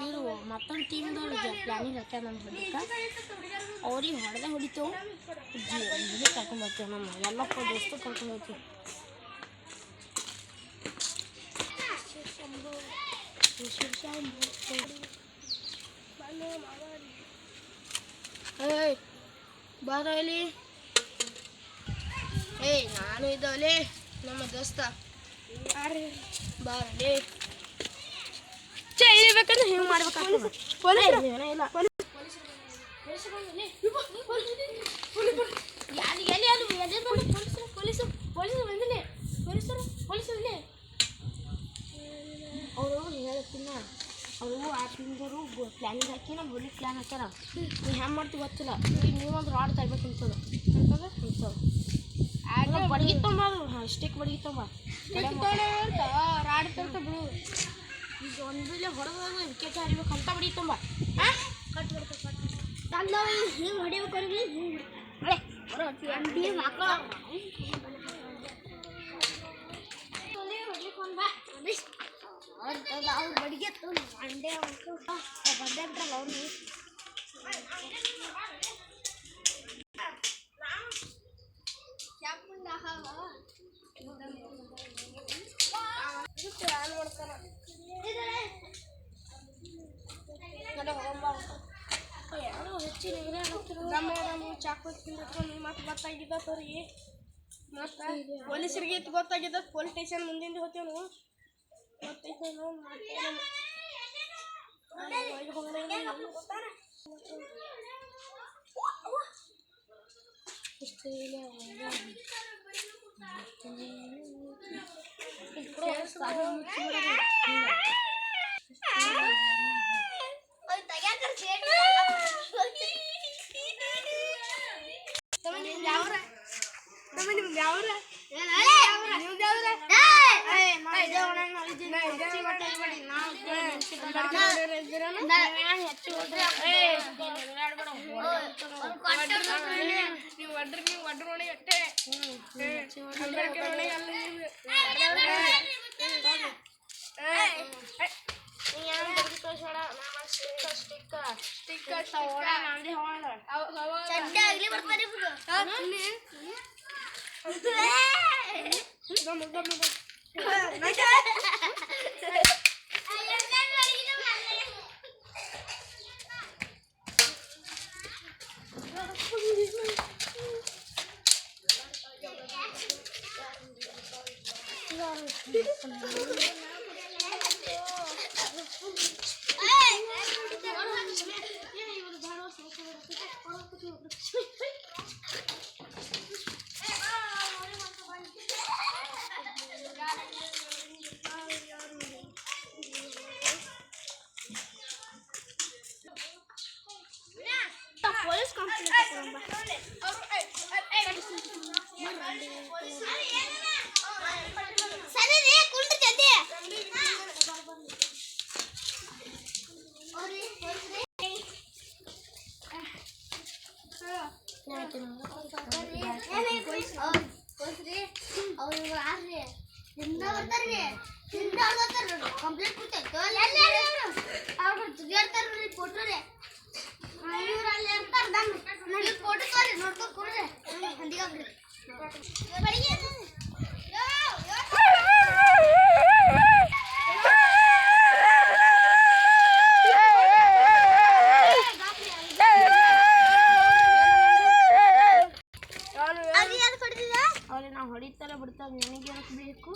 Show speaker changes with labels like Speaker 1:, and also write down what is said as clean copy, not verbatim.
Speaker 1: ಇವರು ಮತ್ತೊಂದು ಟೀಮ್ದವ್ರು ಪ್ಲಾನಿಂಗ್ ಹಾಕ್ಯಾರ ನಮ್ಮ ಹೊಡಿಕ ಅವ್ರಿಗೆ ಹೊಡೆದೇ ಹೊಡಿತೇವೆ ಇದಕ್ಕೆ ಕರ್ಕೊಂಡು ಬರ್ತೀವಿ ನಮ್ಮ ಎಲ್ಲಪ್ಪ ದೋಸ್ತು ಕರ್ಕೊಂಡು ಹೋಗ್ತೀವಿ ಏಯ್ ಬಾರ ಇಲ್ಲಿ ಏಯ್ ನಾನು ಇದ್ದವಲ್ಲಿ ನಮ್ಮ ದೋಸ್ತ ಬಾರಲಿ ಬೇಕಂದ್ರೆ ಹಿಂಗೆ ಮಾಡ್ಬೇಕಾಗ್ತದೆ ಇಲ್ಲ ಅವರು ಹೇಳ್ತಿನ್ನ ಅವರು ಆ ಟೀಮ್ದವರು ಪ್ಲ್ಯಾನಿಂಗ್ ಹಾಕಿ ನಮ್ಮ ಹೊಲಿಗೆ ಪ್ಲ್ಯಾನ್ ಹಾಕ್ಯಾರ ನೀವು ಹೆಂಗೆ ಮಾಡ್ತೀವಿ ಗೊತ್ತಿಲ್ಲ ಈಗ ನೀವೊಂದು ರಾಡ್ ತರ್ಬೇಕು ಅನ್ಸೋದು ಅಂತಂದ್ರೆ ಅನ್ಸೋದು ಬಡಗಿ ತೊಂಬ ಸ್ಟಿಕ್ ಬಡಗಿ ತೊಂಬ ರಾಡ್ ತರ್ತ ಬಿಡು ಈಗ ಒಂದಿಲ್ಲ ಹೊಡೆದಾಗ ವಿಕೆಟ್ ಹರಿಬೇಕು ಅಂತ ಬಡಿ ತುಂಬ ಅಲ್ಲ ಹಿಂಗೆ ಹೊಡಿಬೇಕು ಅಂದ್ರೆ ಹಿಂಗೆ ಮಕ್ಕಳು ಅವ್ರು ಬಡಿಗೆ ಅಂಡೆ ಬಂದಿರ್ತಾರಲ್ಲ ಅವರು ಚಾಕು ತಿಂದಿಟ್ಕೊಂಡು ಮತ್ತೆ ಗೊತ್ತಾಗಿದ್ದ ತೋರಿಗೆ ಮತ್ತೆ ಪೊಲೀಸರಿಗೆ ಗೊತ್ತಾಗಿದ್ದ ಪೊಲೀಸ್ ಸ್ಟೇಷನ್ ಮುಂದಿಂದ ಹೋಗ್ತೇವೆ ನಾವು ಕಂಪ್ಲೇಂಟ್ ಕೊಡ್ತಾರೆ ಫೋಟೋ ನೋಡ್ಕೊಂಡು ಅವ್ರಿಗೆ ನಾವು ಹೊಡಿತಾರೆ ಬಿಡ್ತಾರೆ ನಿನಗೆ ಬೇಕು